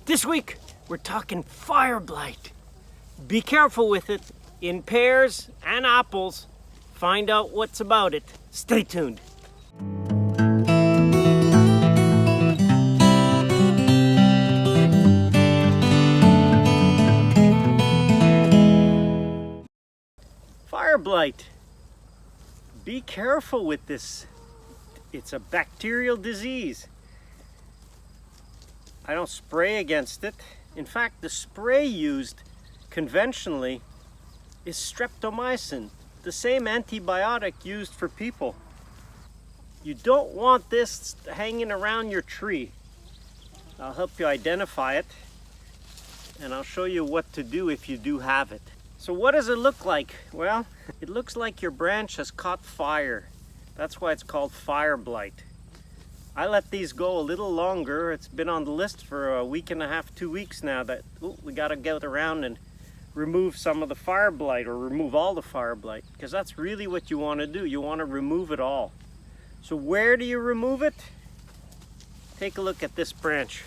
This week, we're talking Fireblight. Be careful with it. In Pears and Apples, find out what's about it. Stay tuned. Fireblight. Be careful with this. It's a bacterial disease. I don't spray against it. In fact, the spray used conventionally is streptomycin, the same antibiotic used for people. You don't want this hanging around your tree. I'll help you identify it, and I'll show you what to do if you do have it. So what does it look like? Well, it looks like your branch has caught fire. That's why it's called Fireblight. I let these go a little longer. It's been on the list for a week and a half, 2 weeks now that we gotta get around and remove some of the Fireblight, or remove all the Fireblight, because that's really what you want to do. You want to remove it all. So where do you remove it? Take a look at this branch.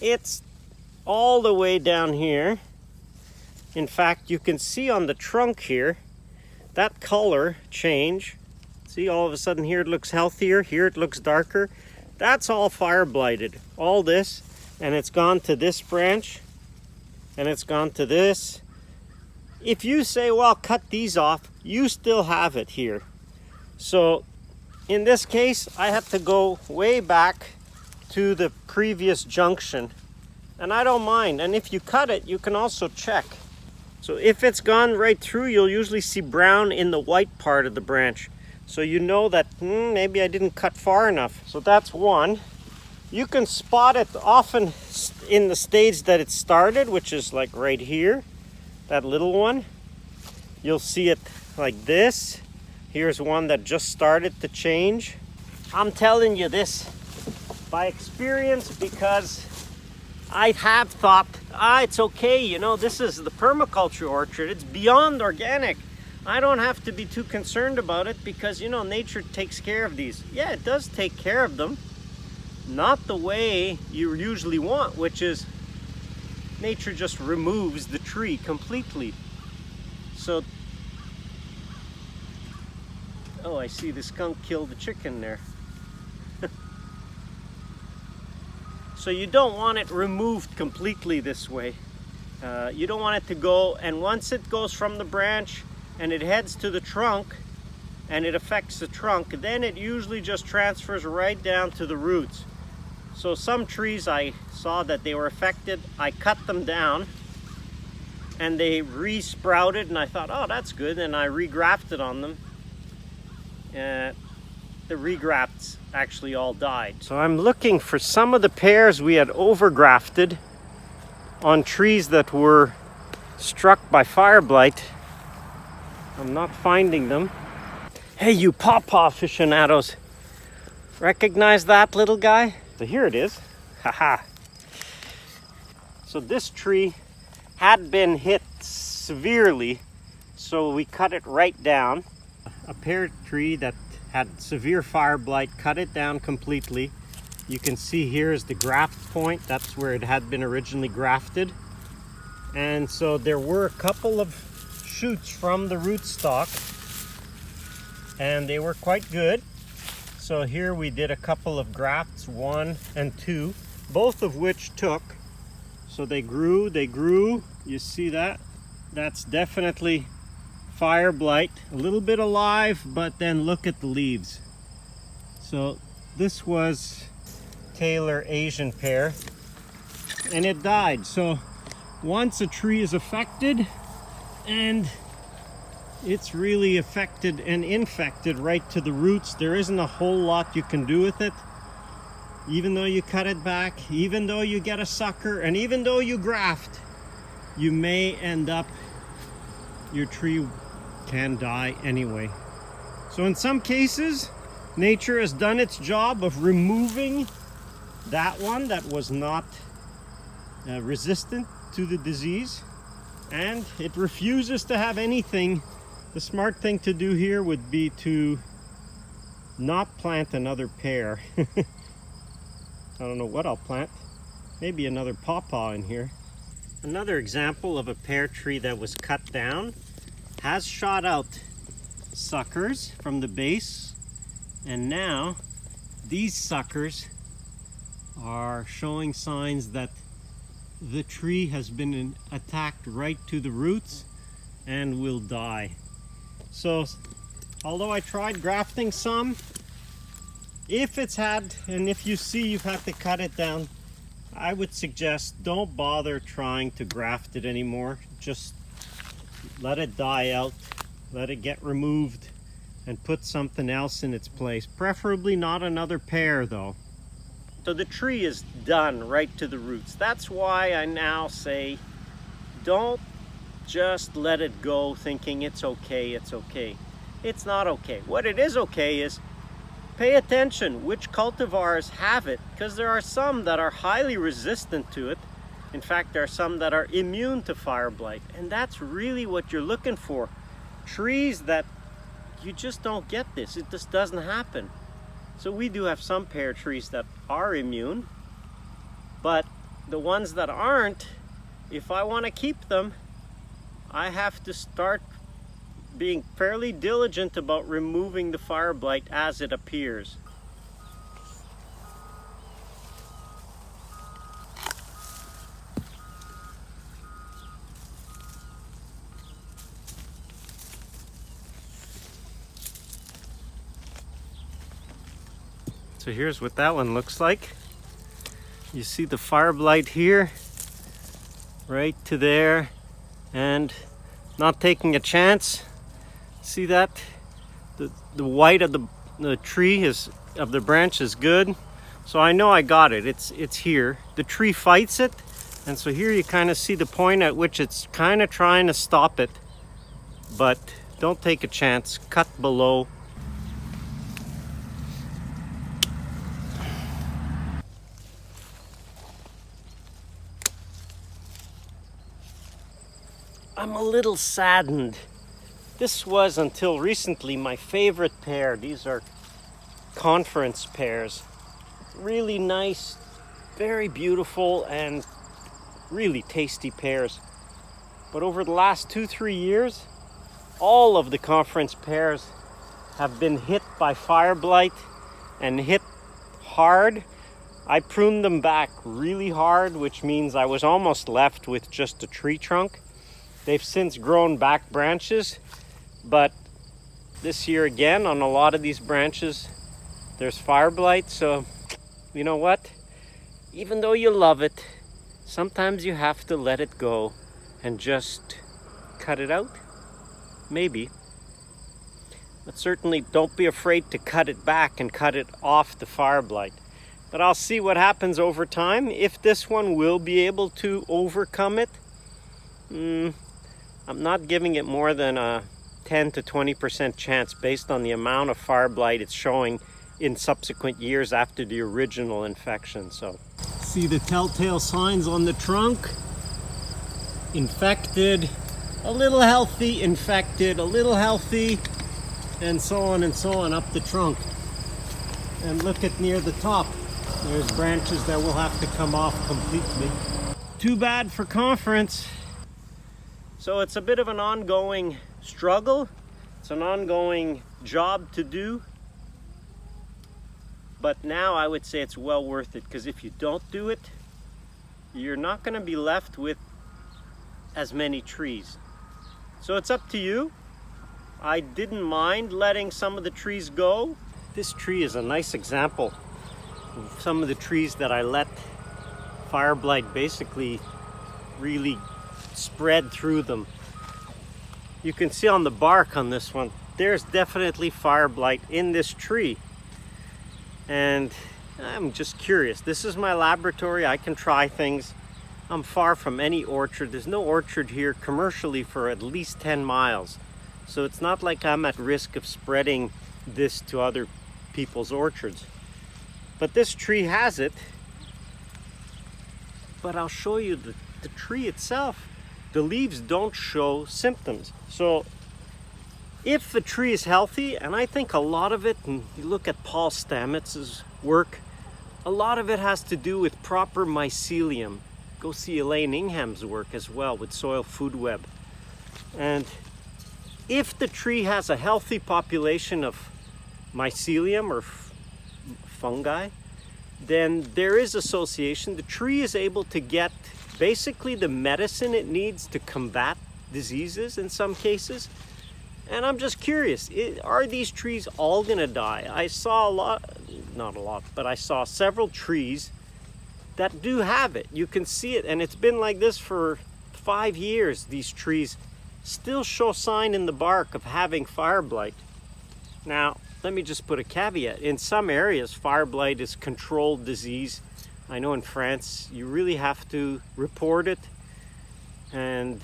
It's all the way down here. In fact, you can see on the trunk here, that color change. See, all of a sudden here it looks healthier, here it looks darker. That's all fire blighted, all this, and it's gone to this branch, and it's gone to this. If you say, well, cut these off, you still have it here. So in this case, I had to go way back to the previous junction, and I don't mind. And if you cut it, you can also check. So if it's gone right through, you'll usually see brown in the white part of the branch. So you know that maybe I didn't cut far enough. So that's one. You can spot it often in the stage that it started, which is like right here, that little one. You'll see it like this. Here's one that just started to change. I'm telling you this by experience, because I have thought, it's okay, you know, this is the permaculture orchard. It's beyond organic. I don't have to be too concerned about it because, you know, nature takes care of these. Yeah, it does take care of them. Not the way you usually want, which is nature just removes the tree completely. So, oh, I see the skunk killed the chicken there. So you don't want it removed completely this way. You don't want it to go, and once it goes from the branch and it heads to the trunk and it affects the trunk, then it usually just transfers right down to the roots. So some trees I saw that they were affected, I cut them down and they re-sprouted, and I thought, oh, that's good, and I regrafted on them. The regrafts actually all died. So I'm looking for some of the pears we had overgrafted on trees that were struck by Fireblight. I'm not finding them. Hey, you pawpaw aficionados, recognize that little guy? So here it is. Haha. So this tree had been hit severely, so we cut it right down. A pear tree that had severe Fireblight, cut it down completely. You can see here is the graft point. That's where it had been originally grafted. And so there were a couple of shoots from the rootstock, and they were quite good. So here we did a couple of grafts, 1 and 2, both of which took. So they grew, you see that? That's definitely Fireblight, a little bit alive, but then look at the leaves. So this was Taylor Asian pear, and it died. So once a tree is affected, and it's really affected and infected right to the roots, there isn't a whole lot you can do with it. Even though you cut it back, even though you get a sucker, and even though you graft, you may end up, your tree can die anyway. So in some cases, nature has done its job of removing that one that was not resistant to the disease, and it refuses to have anything. The smart thing to do here would be to not plant another pear. I don't know what I'll plant. maybe another pawpaw in here. Another example of a pear tree that was cut down has shot out suckers from the base, and now these suckers are showing signs that the tree has been attacked right to the roots and will die. So although I tried grafting some, if it's had, and if you see you've had to cut it down, I would suggest don't bother trying to graft it anymore. Just let it die out, let it get removed, and put something else in its place. Preferably not another pear though. So the tree is done right to the roots. That's why I now say don't just let it go thinking it's okay, it's okay. It's not okay. What it is okay is pay attention which cultivars have it, because there are some that are highly resistant to it. In fact, there are some that are immune to fire blight, and that's really what you're looking for. Trees that you just don't get this. It just doesn't happen. So we do have some pear trees that are immune, but the ones that aren't, if I want to keep them, I have to start being fairly diligent about removing the fire blight as it appears. So here's what that one looks like. You see the fire blight here, right to there, and not taking a chance. See that? The white of the tree of the branch is good. So I know I got it. It's here. The tree fights it, and so here you kind of see the point at which it's kind of trying to stop it. But don't take a chance. Cut below. I'm a little saddened. This was, until recently, my favorite pear. These are conference pears. Really nice, very beautiful, and really tasty pears. But over the last 2-3 years, all of the conference pears have been hit by fire blight and hit hard. I pruned them back really hard, which means I was almost left with just a tree trunk. They've since grown back branches, but this year again, on a lot of these branches, there's fire blight. So, you know what? Even though you love it, sometimes you have to let it go and just cut it out. Maybe. But certainly don't be afraid to cut it back and cut it off the fire blight. But I'll see what happens over time. If this one will be able to overcome it, I'm not giving it more than a 10 to 20% chance based on the amount of fire blight it's showing in subsequent years after the original infection. So, see the telltale signs on the trunk? Infected, a little healthy, infected, a little healthy, and so on up the trunk. And look at near the top. There's branches that will have to come off completely. Too bad for conference. So it's a bit of an ongoing struggle. It's an ongoing job to do. But now I would say it's well worth it, because if you don't do it, you're not going to be left with as many trees. So it's up to you. I didn't mind letting some of the trees go. This tree is a nice example of some of the trees that I let fire blight basically really spread through them. You can see on the bark on this one, there's definitely fire blight in this tree. And I'm just curious. This is my laboratory. I can try things. I'm far from any orchard. There's no orchard here commercially for at least 10 miles. So it's not like I'm at risk of spreading this to other people's orchards. But this tree has it. But I'll show you the tree itself. The leaves don't show symptoms. So if the tree is healthy, and I think a lot of it, and you look at Paul Stamets's work, a lot of it has to do with proper mycelium. Go see Elaine Ingham's work as well with soil food web. And if the tree has a healthy population of mycelium or fungi, then there is association. The tree is able to get basically the medicine it needs to combat diseases in some cases. And I'm just curious, are these trees all gonna die? I saw not a lot, but I saw several trees that do have it. You can see it, and it's been like this for 5 years. These trees still show sign in the bark of having fire blight. Now, let me just put a caveat. In some areas, fire blight is controlled disease. I know in France, you really have to report it, and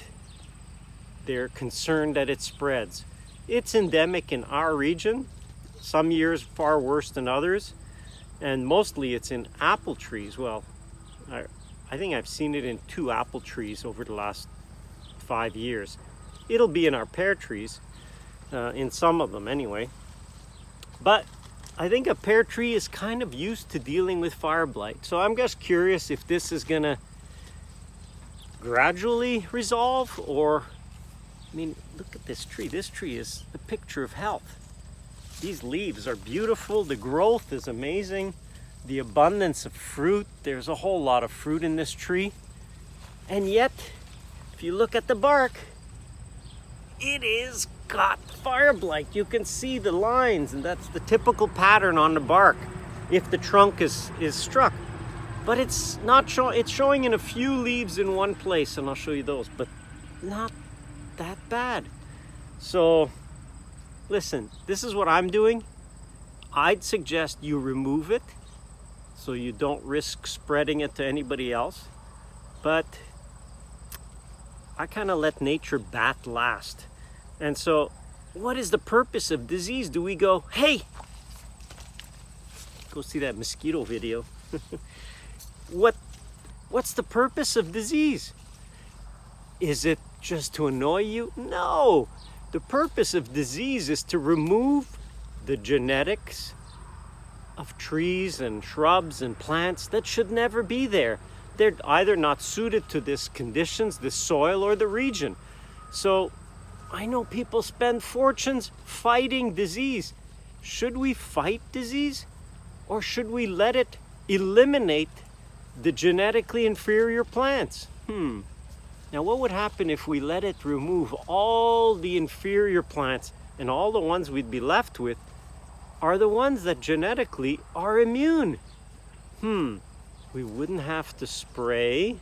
they're concerned that it spreads. It's endemic in our region, some years far worse than others, and mostly it's in apple trees. Well, I think I've seen it in 2 apple trees over the last 5 years. It'll be in our pear trees, in some of them anyway. But I think a pear tree is kind of used to dealing with fire blight. So I'm just curious if this is gonna gradually resolve, or, I mean, look at this tree. This tree is a picture of health. These leaves are beautiful. The growth is amazing. The abundance of fruit. There's a whole lot of fruit in this tree. And yet, if you look at the bark, it is got fire blight. You can see the lines, and that's the typical pattern on the bark if the trunk is struck. But it's not showing. It's showing in a few leaves in one place, and I'll show you those, but not that bad. So listen, this is what I'm doing. I'd suggest you remove it so you don't risk spreading it to anybody else. But I kind of let nature bat last. And so what is the purpose of disease? Do we go, hey, go see that mosquito video? What's the purpose of disease? Is it just to annoy you? No. The purpose of disease is to remove the genetics of trees and shrubs and plants that should never be there. They're either not suited to this conditions, this soil, or the region. So I know people spend fortunes fighting disease. Should we fight disease, or should we let it eliminate the genetically inferior plants? Now, what would happen if we let it remove all the inferior plants, and all the ones we'd be left with are the ones that genetically are immune? We wouldn't have to spray.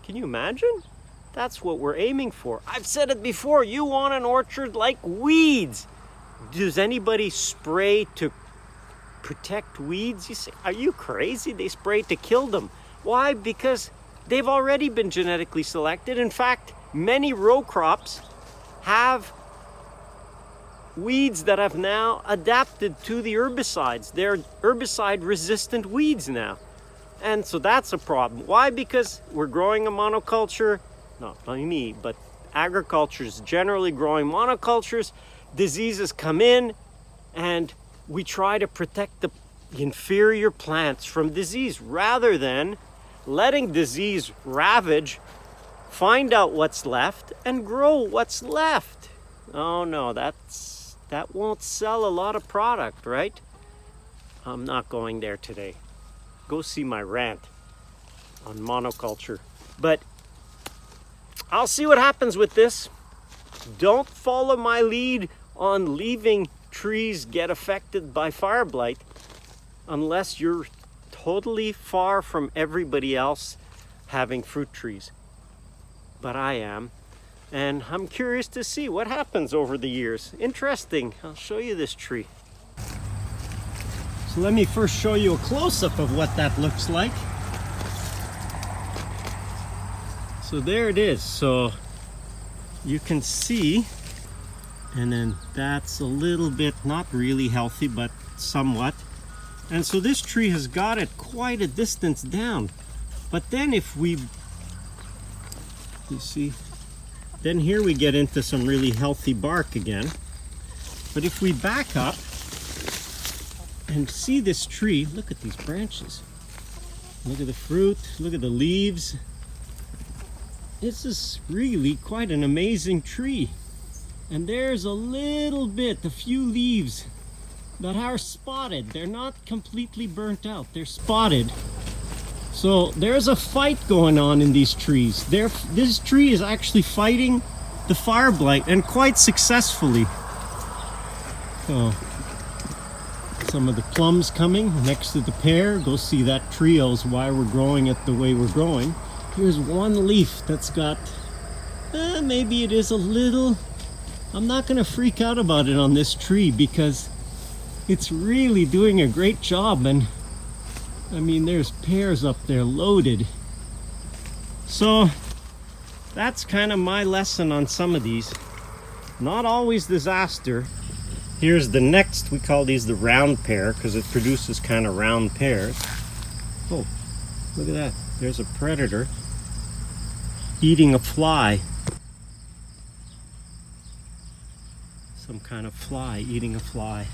Can you imagine? That's what we're aiming for. I've said it before, you want an orchard like weeds. Does anybody spray to protect weeds? You say, are you crazy? They spray to kill them. Why? Because they've already been genetically selected. In fact, many row crops have weeds that have now adapted to the herbicides. They're herbicide-resistant weeds now. And so that's a problem. Why? Because we're growing a monoculture. Not me, but agriculture is generally growing monocultures. Diseases come in, and we try to protect the inferior plants from disease rather than letting disease ravage, find out what's left, and grow what's left. Oh no, that won't sell a lot of product, right? I'm not going there today. Go see my rant on monoculture. But I'll see what happens with this. Don't follow my lead on leaving trees get affected by fire blight unless you're totally far from everybody else having fruit trees. But I am, and I'm curious to see what happens over the years. Interesting. I'll show you this tree. So let me first show you a close-up of what that looks like. So there it is. So you can see, and then that's a little bit not really healthy, but somewhat. And so this tree has got it quite a distance down. But then if we, you see, then here we get into some really healthy bark again. But if we back up And see this tree, look at these branches. Look at the fruit, look at the leaves. This is really quite an amazing tree. And there's a little bit, a few leaves that are spotted. They're not completely burnt out, they're spotted. So there's a fight going on in these trees. This tree is actually fighting the fire blight, and quite successfully. So some of the plums coming next to the pear. Go see that trios, why we're growing it the way we're growing. Here's one leaf that's got, maybe it is a little, I'm not gonna freak out about it on this tree because it's really doing a great job. And I mean, there's pears up there loaded. So that's kind of my lesson on some of these. Not always disaster. Here's the next, we call these the round pear because it produces kind of round pears. Oh, look at that. There's a predator eating a fly. Some kind of fly eating a fly.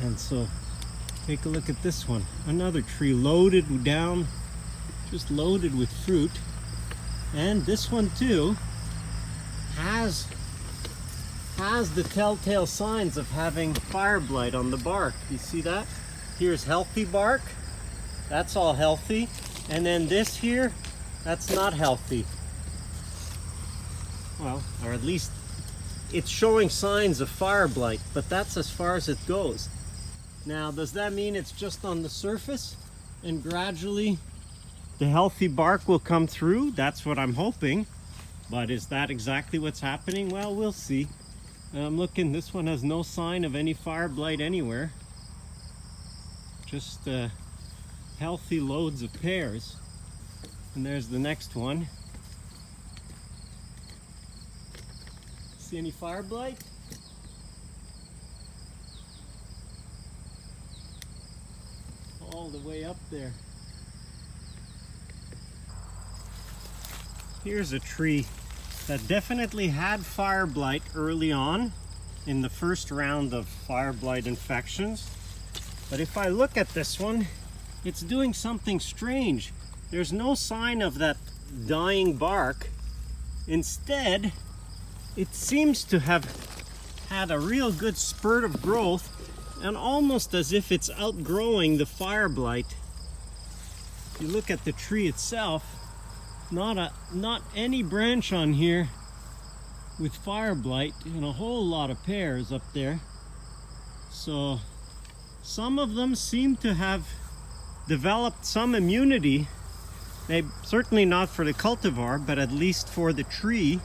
And so take a look at this one. Another tree loaded down, just loaded with fruit. And this one too has the telltale signs of having fire blight on the bark. You see that? Here's healthy bark. That's all healthy. And then this here, that's not healthy. Well, or at least it's showing signs of fire blight, but that's as far as it goes. Now, does that mean it's just on the surface and gradually the healthy bark will come through? That's what I'm hoping. But is that exactly what's happening? Well, we'll see. I'm looking, this one has no sign of any fire blight anywhere. Just healthy loads of pears. And there's the next one. See any fire blight? All the way up there. Here's a tree that definitely had fire blight early on in the first round of fire blight infections. But if I look at this one, it's doing something strange. There's no sign of that dying bark. Instead, it seems to have had a real good spurt of growth, and almost as if it's outgrowing the fire blight. If you look at the tree itself, not any branch on here with fire blight, and a whole lot of pears up there. So some of them seem to have developed some immunity. They certainly not for the cultivar, but at least for the tree.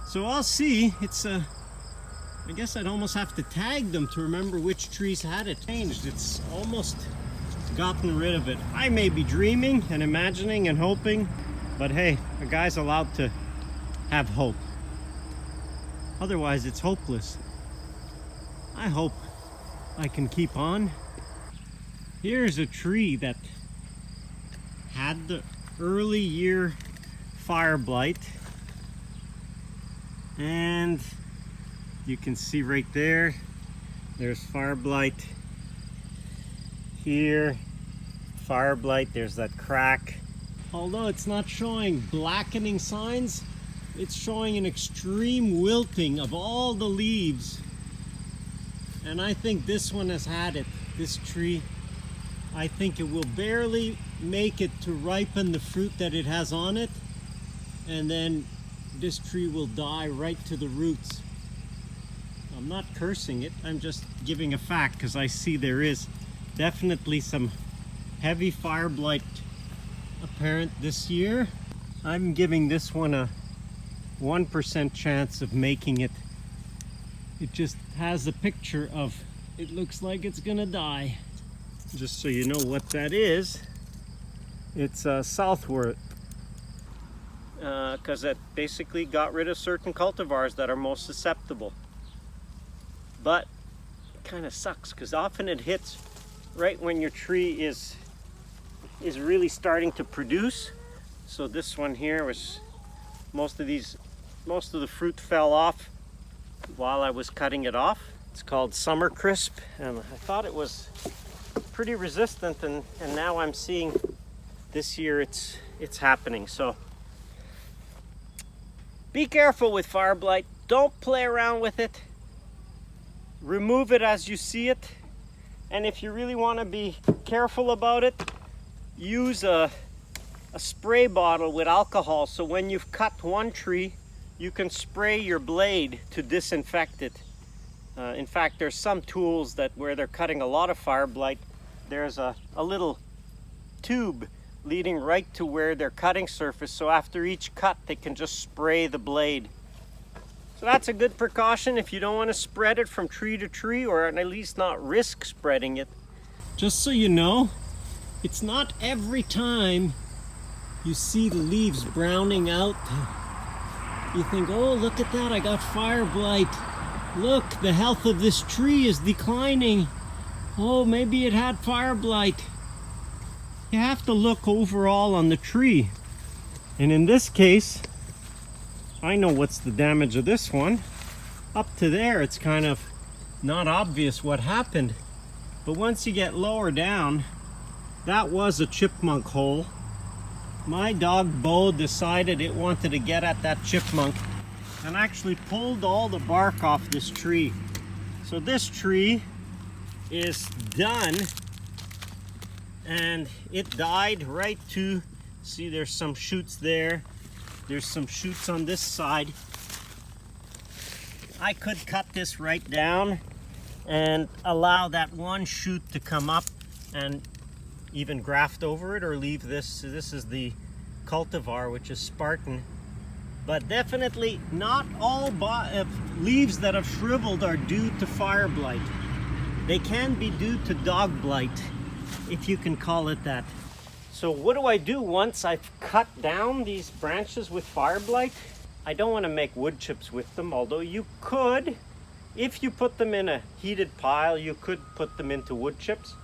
So I'll see. It's I guess I'd almost have to tag them to remember which trees had it changed. It's almost gotten rid of it. I may be dreaming and imagining and hoping, but hey, a guy's allowed to have hope. Otherwise, it's hopeless. I hope I can keep on. Here's a tree that had the early year fire blight, and you can see right there, there's fire blight here, fire blight, there's that crack. Although it's not showing blackening signs, it's showing an extreme wilting of all the leaves. And I think this one has had it, this tree. I think it will barely make it to ripen the fruit that it has on it, and then this tree will die right to the roots. I'm not cursing it, I'm just giving a fact because I see there is definitely some heavy fire blight apparent this year. I'm giving this one a 1% chance of making it. It just has a picture of, it looks like it's gonna die. Just so you know what that is, it's southward. Because it basically got rid of certain cultivars that are most susceptible. But it kind of sucks because often it hits right when your tree is really starting to produce. So this one here was, most of the fruit fell off while I was cutting it off. It's called Summer Crisp, and I thought it was pretty resistant, and now I'm seeing this year it's happening. So be careful with Fireblight. Don't play around with it. Remove it as you see it. And if you really want to be careful about it, use a spray bottle with alcohol, so when you've cut one tree, you can spray your blade to disinfect it. In fact, there's some tools that where they're cutting a lot of Fireblight, there's a little tube leading right to where they're cutting surface, so after each cut they can just spray the blade. So that's a good precaution if you don't want to spread it from tree to tree, or at least not risk spreading it. Just so you know, it's not every time you see the leaves browning out you think, oh, look at that, I got Fireblight. Look, the health of this tree is declining. Oh, maybe it had Fireblight. You have to look overall on the tree. And in this case, I know what's the damage of this one. Up to there, it's kind of not obvious what happened. But once you get lower down, that was a chipmunk hole. My dog Bo decided it wanted to get at that chipmunk and actually pulled all the bark off this tree. So this tree is done, and it died right to, see, there's some shoots there, there's some shoots on this side. I could cut this right down and allow that one shoot to come up and even graft over it, or leave this. So this is the cultivar, which is Spartan. But definitely not all leaves that have shriveled are due to Fireblight. They can be due to dog blight, if you can call it that. So what do I do once I've cut down these branches with Fireblight? I don't want to make wood chips with them, although you could, if you put them in a heated pile, you could put them into wood chips.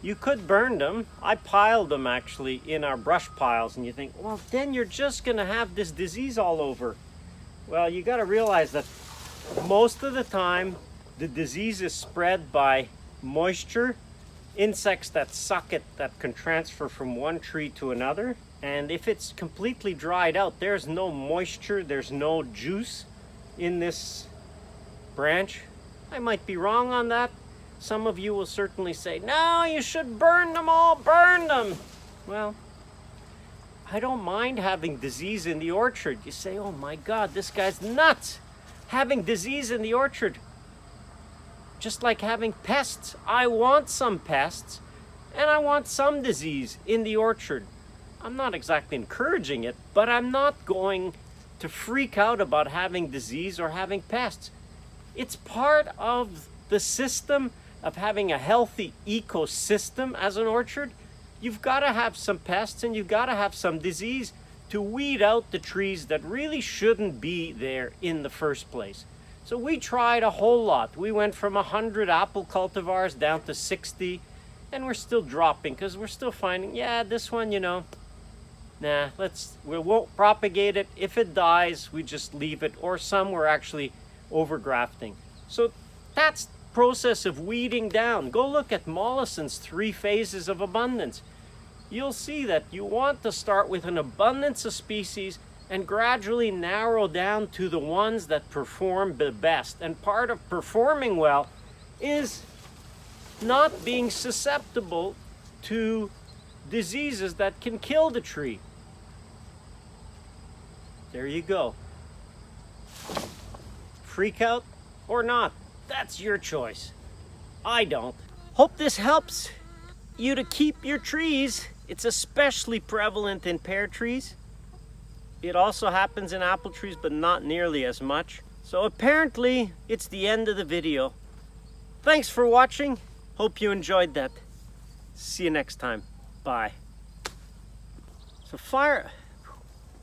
You could burn them. I piled them actually in our brush piles, and you think, well, then you're just gonna have this disease all over. Well, you gotta realize that most of the time the disease is spread by moisture, insects that suck it, that can transfer from one tree to another. And if it's completely dried out, there's no moisture, there's no juice in this branch. I might be wrong on that. Some of you will certainly say, no, you should burn them all, burn them. Well, I don't mind having disease in the orchard. You say, oh my God, this guy's nuts. Having disease in the orchard. Just like having pests. I want some pests, and I want some disease in the orchard. I'm not exactly encouraging it, but I'm not going to freak out about having disease or having pests. It's part of the system of having a healthy ecosystem as an orchard. You've got to have some pests and you've got to have some disease to weed out the trees that really shouldn't be there in the first place. So we tried a whole lot. We went from 100 apple cultivars down to 60, and we're still dropping because we're still finding, yeah, this one, you know, nah, we won't propagate it. If it dies, we just leave it, or some we're actually overgrafting. So that's process of weeding down. Go look at Mollison's 3 phases of abundance. You'll see that you want to start with an abundance of species and gradually narrow down to the ones that perform the best. And part of performing well is not being susceptible to diseases that can kill the tree. There you go. Freak out or not? That's your choice. I don't. Hope this helps you to keep your trees. It's especially prevalent in pear trees. It also happens in apple trees, but not nearly as much. So apparently, it's the end of the video. Thanks for watching. Hope you enjoyed that. See you next time. Bye. So